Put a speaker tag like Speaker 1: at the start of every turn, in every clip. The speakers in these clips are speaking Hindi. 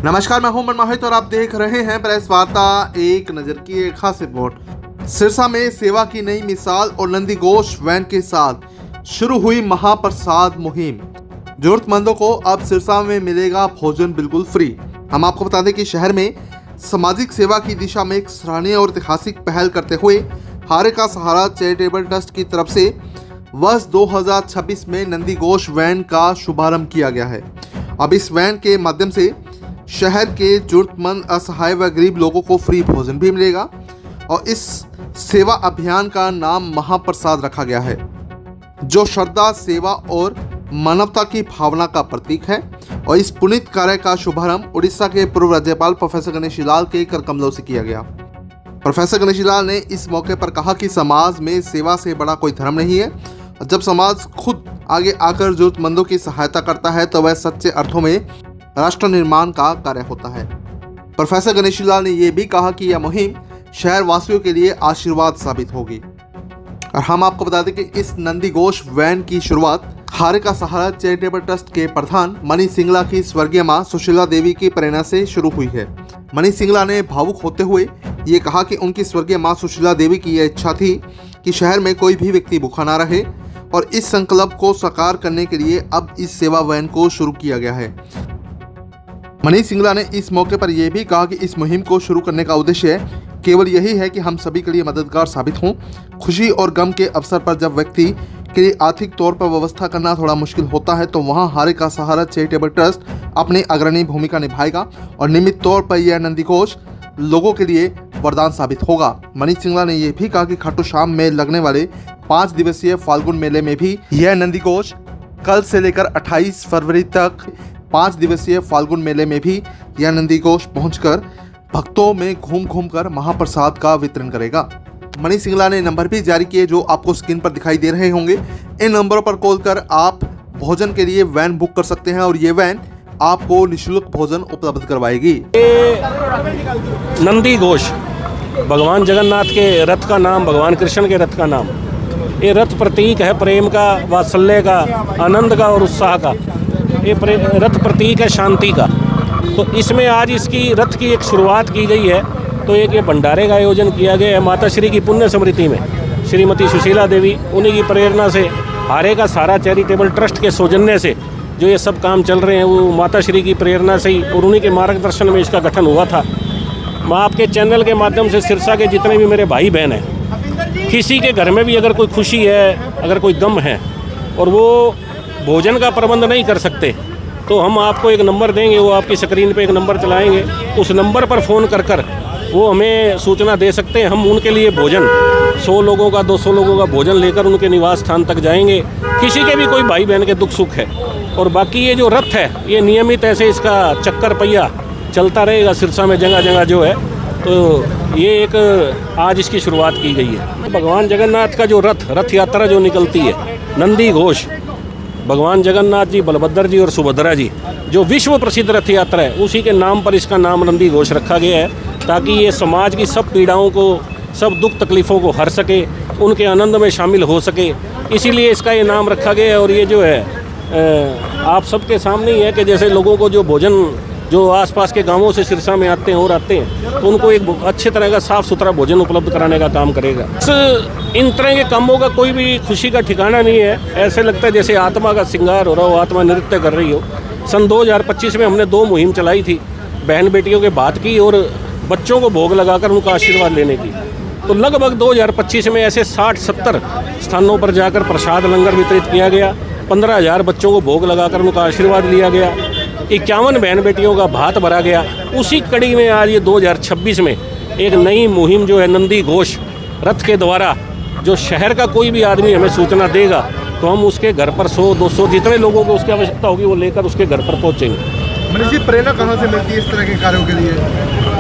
Speaker 1: नमस्कार, मैं हूं मनमोहित और आप देख रहे हैं प्रेस वार्ता। एक नजर की एक खास रिपोर्ट। सिरसा में सेवा की नई मिसाल और नंदी घोष वैन के साथ शुरू हुई महाप्रसाद मुहिम। जरूरतमंदों को अब सिरसा में मिलेगा भोजन बिल्कुल फ्री। हम आपको बता दें कि शहर में सामाजिक सेवा की दिशा में एक सराहनीय और ऐतिहासिक पहल करते हुए हारे का सहारा चैरिटेबल ट्रस्ट की तरफ से वर्ष 2026 में नंदी घोष वैन का शुभारंभ किया गया है। अब इस वैन के माध्यम से शहर के जरूरतमंद, असहाय व गरीब लोगों को फ्री भोजन भी मिलेगा और इस सेवा अभियान का नाम महाप्रसाद रखा गया है, जो श्रद्धा, सेवा और मानवता की भावना का प्रतीक है। और इस पुनीत कार्य का शुभारंभ उड़ीसा के पूर्व राज्यपाल प्रोफेसर गणेशी लाल के कर कमलों से किया गया। प्रोफेसर गणेशी लाल ने इस मौके पर कहा कि समाज में सेवा से बड़ा कोई धर्म नहीं है। जब समाज खुद आगे आकर जरूरतमंदों की सहायता करता है तो वह सच्चे अर्थों में राष्ट्र निर्माण का कार्य होता है। प्रोफेसर गणेशी लाल ने यह भी कहा कि यह मुहिम शहर वासियों के लिए आशीर्वाद साबित होगी। और हम आपको बता दें कि इस नंदी घोष वैन की शुरुआत हारे का सहारा चैरिटेबल ट्रस्ट के प्रधान मणि सिंगला की स्वर्गीय मां सुशीला देवी की प्रेरणा से शुरू हुई है। मणि सिंगला ने भावुक होते हुए ये कहा कि उनकी स्वर्गीय मां सुशीला देवी की यह इच्छा थी कि शहर में कोई भी व्यक्ति भूखा ना रहे और इस संकल्प को साकार करने के लिए अब इस सेवा वैन को शुरू किया गया है। मणि सिंगला ने इस मौके पर यह भी कहा कि इस मुहिम को शुरू करने का उद्देश्य केवल यही है कि हम सभी के लिए मददगार साबित हों। खुशी और गम के अवसर पर जब व्यक्ति के लिए आर्थिक तौर पर व्यवस्था करना थोड़ा मुश्किल होता है तो वहां हारे का सहारा चैरिटेबल ट्रस्ट अपनी अग्रणी भूमिका निभाएगा और नियमित तौर पर यह नंदी घोष लोगों के लिए वरदान साबित होगा। मणि सिंगला ने यह भी कहा कि खाटू श्याम में लगने वाले 5 दिवसीय फाल्गुन मेले में भी यह नंदी घोष कल से लेकर 28 फरवरी तक 5 दिवसीय फाल्गुन मेले में भी यह नंदी घोष पहुंचकर भक्तों में घूम घूम कर महाप्रसाद का वितरण करेगा। मणि सिंगला ने नंबर भी जारी किए जो आपको स्क्रीन पर दिखाई दे रहे होंगे। इन नंबरों पर कॉल कर आप भोजन के लिए वैन बुक कर सकते हैं और ये वैन आपको निःशुल्क भोजन उपलब्ध करवाएगी।
Speaker 2: नंदी घोष भगवान जगन्नाथ के रथ का नाम, भगवान कृष्ण के रथ का नाम। ये रथ प्रतीक है प्रेम का, वात्सल्य का, आनंद का और उत्साह का। ये रथ प्रतीक है शांति का। तो इसमें आज इसकी रथ की एक शुरुआत की गई है। तो एक ये भंडारे का आयोजन किया गया है माता श्री की पुण्य स्मृति में। श्रीमती सुशीला देवी, उन्हीं की प्रेरणा से हारे का सहारा चैरिटेबल ट्रस्ट के सौजन्य से जो ये सब काम चल रहे हैं वो माता श्री की प्रेरणा से ही और उन्हीं के मार्गदर्शन में इसका गठन हुआ था। मैं आपके चैनल के माध्यम से सिरसा के जितने भी मेरे भाई बहन हैं, किसी के घर में भी अगर कोई खुशी है, अगर कोई गम है और वो भोजन का प्रबंध नहीं कर सकते तो हम आपको एक नंबर देंगे, वो आपकी स्क्रीन पे एक नंबर चलाएंगे। उस नंबर पर फ़ोन कर वो हमें सूचना दे सकते हैं। हम उनके लिए भोजन 100 लोगों का, 200 लोगों का भोजन लेकर उनके निवास स्थान तक जाएंगे। किसी के भी कोई भाई बहन के दुख सुख है। और बाकी ये जो रथ है ये नियमित ऐसे इसका चक्कर पहिया चलता रहेगा सिरसा में जगह जगह जो है। तो ये एक आज इसकी शुरुआत की गई है। भगवान जगन्नाथ का जो रथ यात्रा जो निकलती है, नंदी घोष, भगवान जगन्नाथ जी, बलभद्र जी और सुभद्रा जी, जो विश्व प्रसिद्ध रथ यात्रा है, उसी के नाम पर इसका नाम नंदी घोष रखा गया है ताकि ये समाज की सब पीड़ाओं को, सब दुख तकलीफ़ों को हर सके, उनके आनंद में शामिल हो सके। इसीलिए इसका ये नाम रखा गया है। और ये जो है आप सबके सामने ही है कि जैसे लोगों को जो भोजन जो आसपास के गांवों से सिरसा में आते हैं तो उनको एक अच्छे तरह का साफ़ सुथरा भोजन उपलब्ध कराने का काम करेगा। इन तरह के कामों का कोई भी खुशी का ठिकाना नहीं है। ऐसे लगता है जैसे आत्मा का श्रृंगार हो रहा हो, आत्मा नृत्य कर रही हो। सन 2025 में हमने 2 मुहिम चलाई थी, बहन बेटियों के बात की और बच्चों को भोग लगाकर उनका आशीर्वाद लेने की। तो लगभग 2025 में ऐसे 60-70 स्थानों पर जाकर प्रसाद लंगर वितरित किया गया। 15,000 बच्चों को भोग लगाकर उनका आशीर्वाद लिया गया। 51 बहन बेटियों का भात भरा गया। उसी कड़ी में आज ये 2026 में एक नई मुहिम जो है नंदी घोष रथ के द्वारा, जो शहर का कोई भी आदमी हमें सूचना देगा तो हम उसके घर पर 100-200 जितने लोगों को उसकी आवश्यकता होगी वो लेकर उसके घर पर पहुँचेंगे।
Speaker 1: मनीष जी, प्रेरणा कहाँ से मिलती है इस तरह के कार्यों के लिए?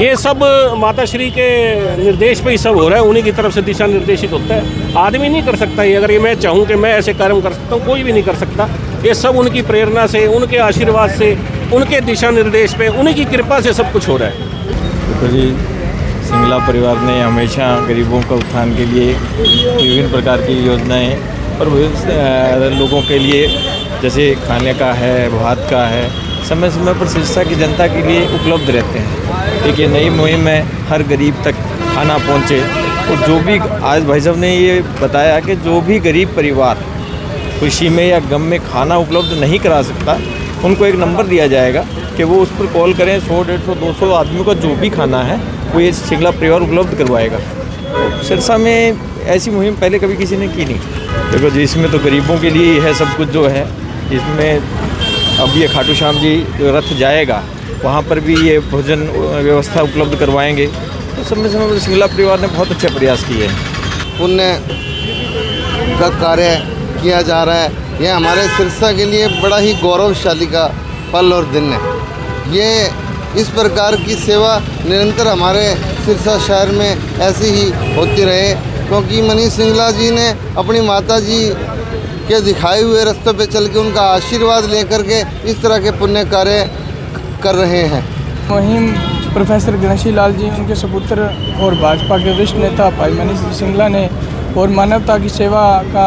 Speaker 2: ये सब माता श्री के निर्देश पे ही सब हो रहा है। उन्हीं की तरफ से दिशा निर्देशित होता है। आदमी नहीं कर सकता ये। अगर ये मैं चाहूँ कि मैं ऐसे कार्य कर सकता हूँ, कोई भी नहीं कर सकता। ये सब उनकी प्रेरणा से, उनके आशीर्वाद से, उनके दिशा निर्देश पे, उन्हीं की कृपा से सब कुछ हो रहा है।
Speaker 3: तो जी, सिंगला परिवार ने हमेशा गरीबों का उत्थान के लिए विभिन्न प्रकार की योजनाएं और लोगों के लिए जैसे खाने का है, भात का है, समय समय पर सिरसा की जनता के लिए उपलब्ध रहते हैं। एक ये नई मुहिम है, हर गरीब तक खाना पहुँचे। और जो भी आज भाई साहब ने ये बताया कि जो भी गरीब परिवार खुशी में या गम में खाना उपलब्ध नहीं करा सकता, उनको एक नंबर दिया जाएगा कि वो उस पर कॉल करें। 100, 150, 200 आदमियों का जो भी खाना है वो ये सिंगला परिवार उपलब्ध करवाएगा। सिरसा में ऐसी मुहिम पहले कभी किसी ने की नहीं। देखो जी, इसमें तो गरीबों के लिए है सब कुछ जो है। इसमें अब ये खाटू श्याम जी जो रथ जाएगा वहाँ पर भी ये भोजन व्यवस्था उपलब्ध करवाएंगे। तो समय समय पर सिंगला परिवार ने बहुत अच्छे प्रयास किए हैं।
Speaker 4: पुण्य का कार्य किया जा रहा है। यह हमारे सिरसा के लिए बड़ा ही गौरवशाली का पल और दिन है। ये इस प्रकार की सेवा निरंतर हमारे सिरसा शहर में ऐसी ही होती रहे, क्योंकि मनीष सिंगला जी ने अपनी माता जी के दिखाए हुए रास्तों पे चल के उनका आशीर्वाद लेकर के इस तरह के पुण्य कार्य कर रहे हैं।
Speaker 5: मुहिम प्रोफेसर गणेशी लाल जी, उनके सपुत्र और भाजपा के वरिष्ठ नेता भाई मनीष सिंगला ने और मानवता की सेवा का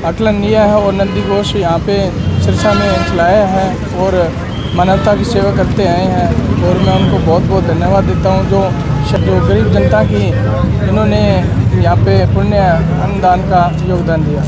Speaker 5: आकलन लिया है और नंदी घोष यहाँ पे सिरसा में चलाया है और मानवता की सेवा करते आए हैं। और मैं उनको बहुत बहुत धन्यवाद देता हूँ जो गरीब जनता की इन्होंने यहाँ पे पुण्य अन्नदान का योगदान दिया।